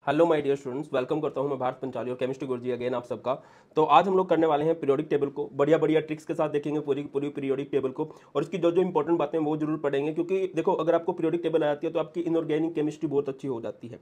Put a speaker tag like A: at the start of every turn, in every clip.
A: Hello my dear students, welcome करता हूं मैं भारत पंचाली और केमिस्ट्री गुरुजी अगेन आप सबका। तो आज हम लोग करने वाले हैं पीरियोडिक टेबल को, बढ़िया बढ़िया ट्रिक्स के साथ देखेंगे पूरी पूरी पीरियोडिक टेबल को। और इसकी जो जो इंपॉर्टेंट बातें हैं वो जरूर पढ़ेंगे, क्योंकि देखो अगर आपको पीरियोडिक टेबल आ जाती है तो आपकी इनऑर्गेनिक केमिस्ट्री बहुत अच्छी हो जाती है।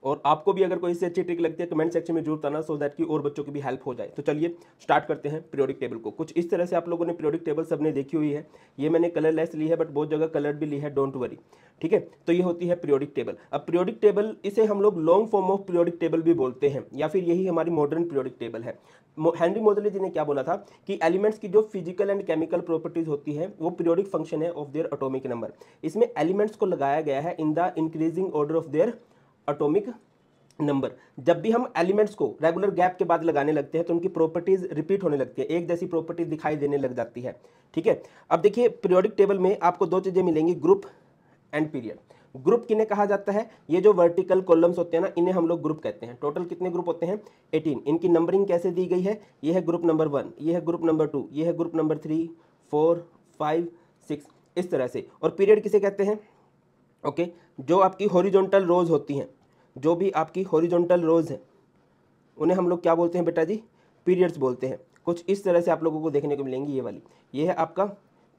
A: और आपको भी अगर कोई इससे अच्छी ट्रिक लगती है कमेंट सेक्शन में जरूर बताना, सो दैट कि और बच्चों की भी हेल्प हो जाए। तो चलिए स्टार्ट करते हैं पीरियोडिक टेबल को। कुछ इस तरह से आप लोगों ने पीरियोडिक टेबल सबने देखी हुई है। ये मैंने कलरलेस ली है, बट बहुत जगह कलर भी ली है, डोंट वरी। ठीक है, तो ये होती है पीरियोडिक टेबल। अब पीरियोडिक टेबल, इसे हम लोग long form of periodic table भी बोलते हैं, या फिर यही हमारी मॉडर्न पीरियोडिक टेबल है। हेनरी मोजले जी ने क्या बोला था कि एलिमेंट्स की जो फिजिकल एंड केमिकल प्रॉपर्टीज होती है वो पीरियोडिक फंक्शन है ऑफ देयर एटॉमिक नंबर। इसमें एलिमेंट्स को लगाया गया है in the increasing order of their atomic number. जब भी हम एलिमेंट्स को रेगुलर गैप के बाद लगाने लगते हैं तो उनकी प्रॉपर्टीज रिपीट होने लगती है, एक जैसी प्रॉपर्टीज दिखाई देने लग जाती है। ठीक है, अब देखिए पीरियोडिक टेबल में आपको दो चीजें मिलेंगी, ग्रुप एंड पीरियड। ग्रुप किन्हें कहा जाता है? ये जो वर्टिकल कॉलम्स होते हैं ना, इन्हें हम लोग ग्रुप कहते हैं। टोटल कितने ग्रुप होते हैं? 18। इनकी नंबरिंग कैसे दी गई है? ये है ग्रुप नंबर 1, ये है ग्रुप नंबर 2, ये है ग्रुप नंबर 3, 4, 5, 6, इस तरह से। और पीरियड किसे कहते हैं? ओके, जो आपकी हॉरिजॉन्टल रोज होती हैं, जो भी आपकी हॉरिजॉन्टल रोज हैं उन्हें हम लोग क्या बोलते हैं बेटा जी? पीरियड्स बोलते हैं। कुछ इस तरह से आप लोगों को देखने को मिलेंगी। ये वाली, ये है आपका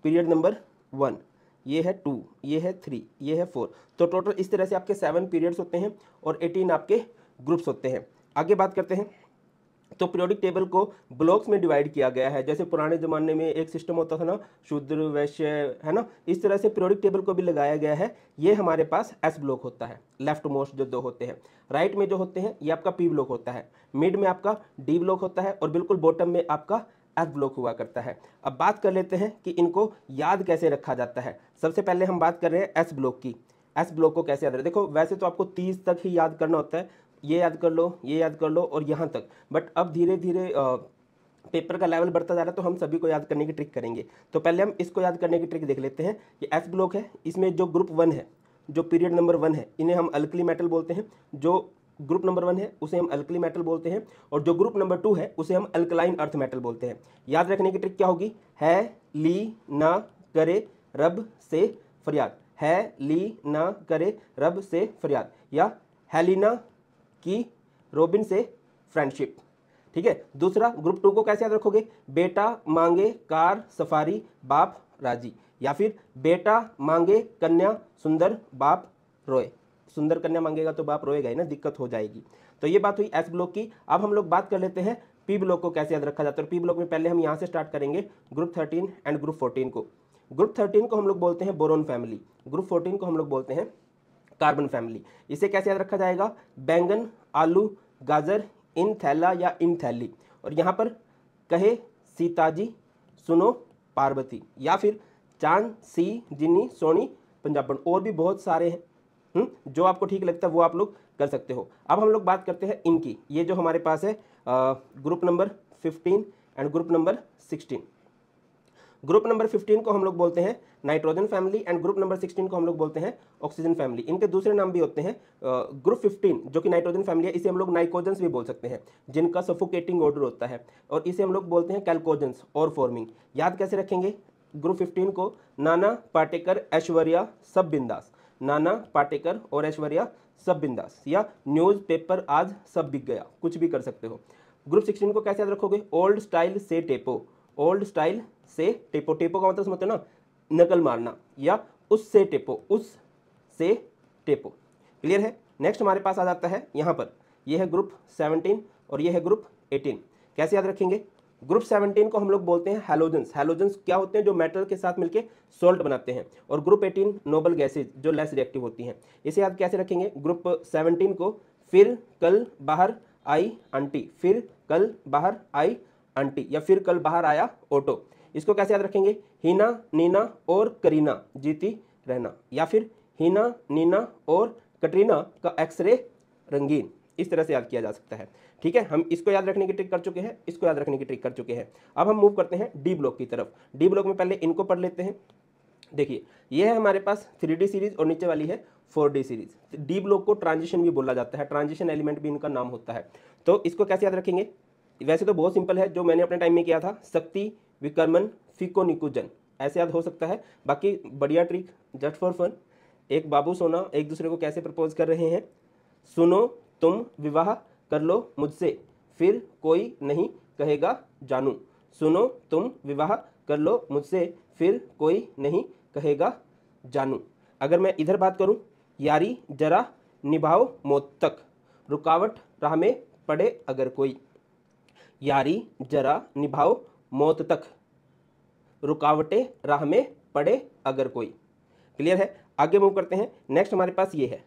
A: पीरियड नंबर 1, ये है 2, ये है 3, ये है 4। तो टोटल इस तरह से आपके 7 पीरियड्स होते हैं और 18 आपके ग्रुप्स होते हैं। आगे बात करते हैं। तो पीरियोडिक टेबल को ब्लॉक्स में डिवाइड किया गया है। जैसे पुराने जमाने में एक सिस्टम होता था ना, शूद्र वैश्य, है ना, इस तरह से पीरियोडिक टेबल को भी लगाया गया है। ये हमारे पास एस ब्लॉक होता है, लेफ्ट मोस्ट जो दो होते हैं। राइट में जो होते हैं ये आपका पी ब्लॉक होता है, मिड में आपका डी ब्लॉक होता है और बिल्कुल बॉटम में आपका एफ ब्लॉक हुआ करता है। अब बात कर लेते हैं कि इनको याद कैसे रखा जाता है। सबसे पहले हम बात कर रहे हैं एस ब्लॉक की। एस ब्लॉक को कैसे याद रखें? देखो वैसे तो आपको 30 तक ही याद करना होता है, ये याद कर लो, ये याद कर लो और यहाँ तक। बट अब धीरे धीरे पेपर का लेवल बढ़ता जा रहा है तो हम सभी को याद करने की ट्रिक करेंगे। तो पहले हम इसको याद करने की ट्रिक देख लेते हैं। ये एस ब्लॉक है, इसमें जो ग्रुप 1 है, जो पीरियड नंबर 1 है, इन्हें हम अल्कली मेटल बोलते हैं। जो ग्रुप नंबर 1 है उसे हम अल्कली मेटल बोलते हैं, और जो ग्रुप नंबर 2 है उसे हम अल्कलाइन अर्थ मेटल बोलते हैं। याद रखने की ट्रिक क्या होगी? है ली ना करे रब से फरियाद, है ली ना करे रब से फरियाद, या हेलिना की रोबिन से फ्रेंडशिप। ठीक है। दूसरा, ग्रुप 2 को कैसे याद रखोगे? बेटा मांगे कार सफारी बाप राजी, या फिर बेटा मांगे कन्या सुंदर बाप रोए। सुंदर कन्या मांगेगा तो बाप रोएगा ही ना, दिक्कत हो जाएगी। तो ये बात हुई एस ब्लॉक की। अब हम लोग बात कर लेते हैं पी ब्लॉक को कैसे याद रखा जाता है। पी ब्लॉक में पहले हम यहाँ से स्टार्ट करेंगे ग्रुप 13 एंड ग्रुप 14 को। ग्रुप 13 को हम लोग बोलते हैं बोरोन फैमिली, ग्रुप 14 को हम लोग बोलते हैं कार्बन फैमिली। इसे कैसे याद रखा जाएगा? बैंगन आलू गाजर इन थैला या इन थैली, और यहाँ पर कहे सीताजी सुनो पार्वती, या फिर चांद सी जिनी सोनी पंजाबन। और भी बहुत सारे हैं, जो आपको ठीक लगता है वो आप लोग कर सकते हो। अब हम लोग बात करते हैं इनकी। ये जो हमारे पास है group number 15 and group number 16। Group number 15 को हम लोग बोलते हैं nitrogen family and group number 16 को हम लोग बोलते हैं ऑक्सीजन फैमिली। इनके दूसरे नाम भी होते हैं। ग्रुप 15 जो कि नाइट्रोजन फैमिली है, इसे हम लोग नाइकोजेंस भी बोल सकते हैं, जिनका सफोकेटिंग ऑर्डर होता है, और इसे हम लोग बोलते हैं कैल्कोजेंस और फॉर्मिंग। याद कैसे रखेंगे ग्रुप 15 को? नाना पाटेकर ऐश्वर्या सब बिंदास, नाना पाटेकर और ऐश्वर्या सब बिंदास, या न्यूज़पेपर आज सब बिक गया, कुछ भी कर सकते हो। ग्रुप 16 को कैसे याद रखोगे? ओल्ड स्टाइल से टेपो, ओल्ड स्टाइल से टेपो। टेपो का मतलब समझते हो ना, नकल मारना, या उससे टेपो, उस से टेपो। क्लियर है? नेक्स्ट हमारे पास आ जाता है यहाँ पर, यह है ग्रुप 17 और यह है ग्रुप 18। कैसे याद रखेंगे? ग्रुप 17 को हम लोग बोलते हैं हैलोजेंस। हैलोजेंस क्या होते हैं? जो मेटल के साथ मिलकर सॉल्ट बनाते हैं। और ग्रुप 18 नोबल गैसेज, जो लेस रिएक्टिव होती हैं। इसे याद कैसे रखेंगे? ग्रुप 17 को फिर कल बाहर आई आंटी, फिर कल बाहर आई आंटी, या फिर कल बाहर आया ऑटो। इसको कैसे याद रखेंगे? हीना नीना और करीना जीती रहना, या फिर हीना नीना और कटरीना का एक्सरे रंगीन। इस तरह से याद किया जा सकता है। ठीक है, हम इसको याद रखने की ट्रिक कर चुके हैं, इसको याद रखने की ट्रिक कर चुके हैं। अब हम मूव करते हैं डी ब्लॉक की तरफ। डी ब्लॉक में पहले इनको पढ़ लेते हैं। देखिए, ये है हमारे पास 3D सीरीज और नीचे वाली है 4D सीरीज। डी ब्लॉक को ट्रांजिशन भी बोला जाता है, ट्रांजिशन एलिमेंट भी इनका नाम होता है। तो इसको कैसे याद रखेंगे? वैसे तो बहुत सिंपल है, जो मैंने अपने टाइम में किया था, शक्ति विकर्मन फिको निकुजन, ऐसे याद हो सकता है। बाकी बढ़िया ट्रिक जस्ट फॉर फन, एक बाबू सोना एक दूसरे को कैसे प्रपोज कर रहे हैं? सुनो तुम विवाह कर लो मुझसे, फिर कोई नहीं कहेगा जानू। सुनो तुम विवाह कर लो मुझसे, फिर कोई नहीं कहेगा जानू। अगर मैं इधर बात करूं, यारी जरा निभाओ मौत तक, रुकावट राह में पड़े अगर कोई। यारी जरा निभाओ मौत तक, रुकावटें राह में पड़े अगर कोई। क्लियर है? आगे मूव करते हैं। नेक्स्ट हमारे पास ये है,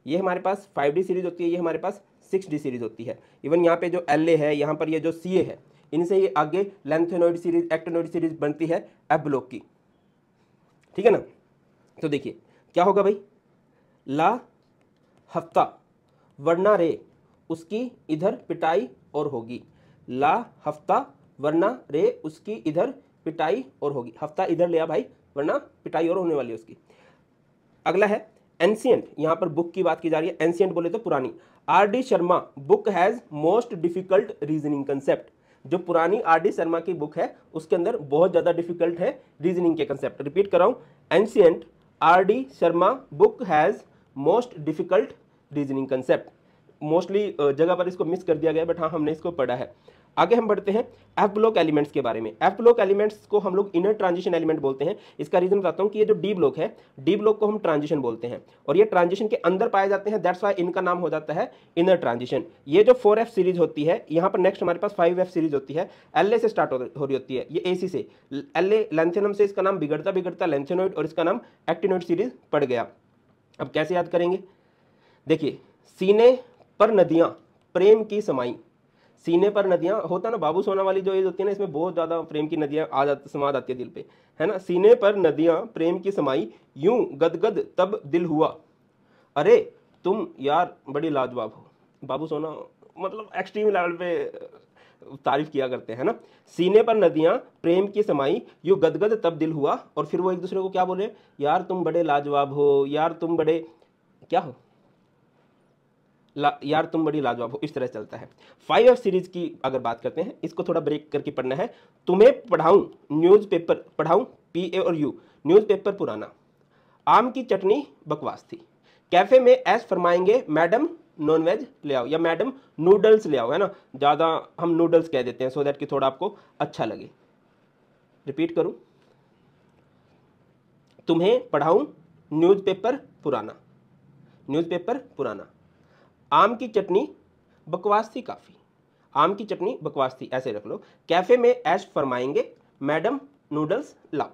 A: ये हमारे पास 5D सीरीज होती है, ये हमारे पास 6D सीरीज होती है। इवन यहाँ पे जो LA है, यहाँ पर ये जो CA है, इनसे ये आगे लेंथेनॉइड सीरीज, एक्टिनॉइड सीरीज बनती है एफ ब्लॉक की। ठीक है ना? तो देखिए क्या होगा भाई, ला हफ्ता वरना रे उसकी इधर पिटाई और होगी। ला हफ्ता वरना रे उसकी इधर पिटाई और होगी। हफ्ता इधर लिया भाई, वरना पिटाई और होने वाली है उसकी। अगला है एंशियंट, यहां पर बुक की बात की जा रही है। एंशियंट बोले तो पुरानी। RD Sharma book has most difficult reasoning concept. जो पुरानी RD शर्मा की बुक है उसके अंदर बहुत ज्यादा डिफिकल्ट है रीजनिंग के कंसेप्ट। रिपीट कर रहा हूं, ancient RD Sharma book has most difficult reasoning concept. Mostly जगह पर इसको मिस कर दिया गया, बट हाँ हमने इसको पढ़ा है। आगे हम बढ़ते हैं एफ ब्लॉक एलिमेंट्स के बारे में। एफ ब्लॉक एलिमेंट्स को हम लोग इनर ट्रांजिशन एलिमेंट बोलते हैं। इसका रीजन बताता हूँ कि ये जो डी ब्लॉक है, डी ब्लॉक को हम ट्रांजिशन बोलते हैं और ये ट्रांजिशन के अंदर पाए जाते हैं, दैट्स व्हाई इनका नाम हो जाता है इनर ट्रांजिशन। ये जो 4F सीरीज होती है, यहाँ पर नेक्स्ट हमारे पास 5F सीरीज होती है, LA से स्टार्ट हो रही होती है, ये AC से। LA लेंथेनम से इसका नाम बिगड़ता बिगड़ता लेंथेनॉइड और इसका नाम एक्टिनॉइड सीरीज पड़ गया। अब कैसे याद करेंगे? देखिए, सीने पर नदियां प्रेम की समाई। सीने पर नदियां होता ना, बाबू सोना वाली जो एज होती है ना, इसमें बहुत ज्यादा प्रेम की नदियां आ जाती, समा जाती है दिल पे, है ना। सीने पर नदियां प्रेम की समाई, यूं गदगद तब दिल हुआ, अरे तुम यार बड़ी लाजवाब हो। बाबू सोना मतलब एक्सट्रीम लेवल पे तारीफ किया करते हैं ना। सीने पर नदियां प्रेम की समाई, यूं गदगद तब दिल हुआ, और फिर वो एक दूसरे को क्या बोले, यार तुम बड़े लाजवाब हो, यार तुम बड़े क्या हो, यार तुम बड़ी लाजवाब हो। इस तरह चलता है। 5F सीरीज की अगर बात करते हैं, इसको थोड़ा ब्रेक करके पढ़ना है। तुम्हें पढ़ाऊं न्यूज़पेपर, पढ़ाऊं PA और U, न्यूज़पेपर पुराना। आम की चटनी बकवास थी, कैफे में ऐश फरमाएंगे मैडम नॉनवेज ले आओ, या मैडम नूडल्स ले आओ, है ना। ज़्यादा हम नूडल्स कह देते हैं सो दैट कि थोड़ा आपको अच्छा लगे। रिपीट करूं, तुम्हें पढ़ाऊं न्यूज़पेपर पुराना, न्यूज़पेपर पुराना। आम की चटनी बकवास थी काफ़ी, आम की चटनी बकवास थी, ऐसे रख लो। कैफे में ऐश फरमाएंगे मैडम नूडल्स लाओ।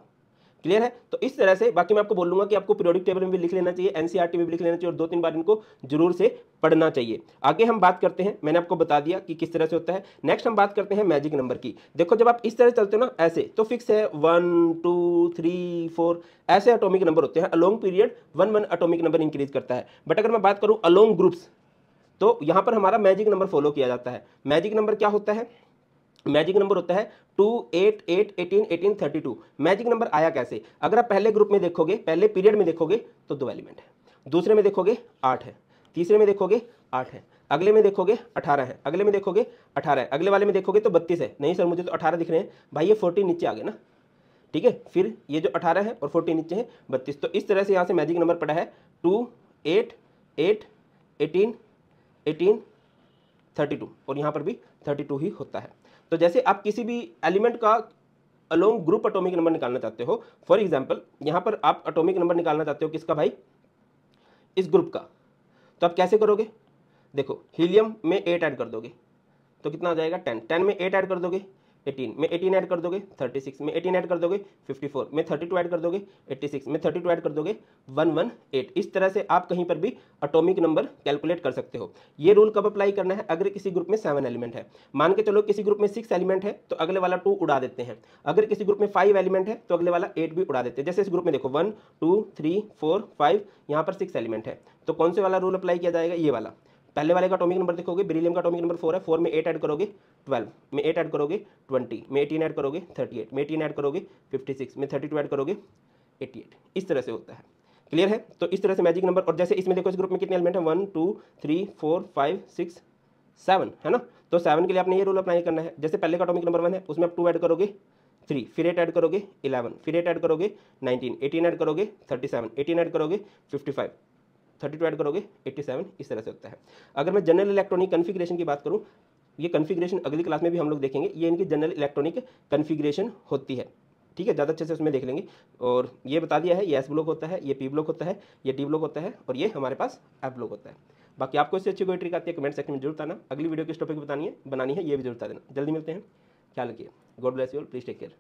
A: क्लियर है? तो इस तरह से, बाकी मैं आपको बोलूंगा कि आपको पीरियोडिक टेबल में भी लिख लेना चाहिए, NCERT में भी लिख लेना चाहिए, और 2-3 बार इनको जरूर से पढ़ना चाहिए। आगे हम बात करते हैं, मैंने आपको बता दिया कि किस तरह से होता है। नेक्स्ट हम बात करते हैं मैजिक नंबर की। देखो जब आप इस तरह चलते हो ना ऐसे, तो फिक्स है 1 2 3 4 ऐसे एटॉमिक नंबर होते हैं। Along period 1 atomic number increase करता है। बट अगर मैं बात करूं अलोंग ग्रुप्स, तो यहां पर हमारा मैजिक नंबर फॉलो किया जाता है। मैजिक नंबर क्या होता है? मैजिक नंबर होता है 2 8 8 18 18 32। मैजिक नंबर आया कैसे? अगर आप पहले ग्रुप में देखोगे, पहले पीरियड में देखोगे तो 2 एलिमेंट है, दूसरे में देखोगे 8 है, तीसरे में देखोगे 8 है, अगले में देखोगे 18 है, अगले में देखोगे 18 है, अगले वाले में देखोगे तो 32 है। नहीं सर मुझे तो 18 दिख रहे हैं भाई, ये 40 नीचे आ गए ना। ठीक है, फिर ये जो 18 है और 40 नीचे है 32। तो इस तरह से यहाँ से मैजिक नंबर पड़ा है 2 8 8 18 18 32, और यहाँ पर भी 32 ही होता है। तो जैसे आप किसी भी एलिमेंट का अलोंग ग्रुप एटॉमिक नंबर निकालना चाहते हो, फॉर एग्जांपल यहाँ पर आप एटॉमिक नंबर निकालना चाहते हो किसका भाई? इस ग्रुप का। तो आप कैसे करोगे? देखो हीलियम में 8 ऐड कर दोगे तो कितना आ जाएगा 10, 10 में 8 ऐड कर दोगे 18, में 18 ऐड कर दोगे 36, में 18 ऐड कर दोगे 54, में 32 ऐड कर दोगे 86, में 32 ऐड कर दोगे 118। इस तरह से आप कहीं पर भी एटॉमिक नंबर कैलकुलेट कर सकते हो। ये रूल कब अप्लाई करना है? अगर किसी ग्रुप में 7 एलिमेंट है, मान के चलो किसी ग्रुप में 6 एलिमेंट है तो अगले वाला 2 उड़ा देते हैं। अगर किसी ग्रुप में 5 एलिमेंट है तो अगले वाला 8 भी उड़ा देते हैं। जैसे इस ग्रुप में देखो 1 2 3 4 5, यहाँ पर 6 एलिमेंट है, तो कौन से वाला रूल अप्लाई किया जाएगा? ये वाला। पहले वाले का एटॉमिक नंबर देखोगे, बेरिलियम का एटॉमिक नंबर 4 है, 4 में 8 ऐड करोगे 12, में 8 ऐड करोगे 20, में 18 ऐड करोगे 38, में 18 ऐड करोगे 56, में 32 ऐड करोगे 88। इस तरह से होता है। क्लियर है? तो इस तरह से मैजिक नंबर। और जैसे इसमें देखो इस ग्रुप में कितने एलिमेंट है? 1 2 3 4 5 6 7, है ना। तो 7 के लिए आपने ये रूल अप्लाई करना है। जैसे पहले का एटॉमिक नंबर 1 है, उसमें आप 2 ऐड करोगे 3, फिर 8 ऐड करोगे 11, फिर 8 ऐड करोगे 19, 18 ऐड करोगे 37, 18 ऐड करोगे 55, 32 ऐड करोगे 87, इस तरह से होता है। अगर मैं जनरल इलेक्ट्रॉनिक कन्फिग्रेशन की बात करूँ, ये कन्फिग्रेशन अगली क्लास में भी हम लोग देखेंगे, ये इनकी जनरल इलेक्ट्रॉनिक कन्फिग्रेशन होती है, ठीक है, ज़्यादा अच्छे से उसमें देख लेंगे। और ये बता दिया है, ये एस ब्लॉक होता है, ये पी ब्लॉक होता है, ये डी ब्लॉक होता है, और ये हमारे पास एफ ब्लॉक होता है। बाकी आपको इससे अच्छी कोई ट्रिक आती है कमेंट सेक्शन में जरूर बताना। अगली वीडियो किस टॉपिक बनानी है ये भी जरूर बता देना। जल्दी मिलते हैं, ख्याल रखिए। God bless you all, please take care.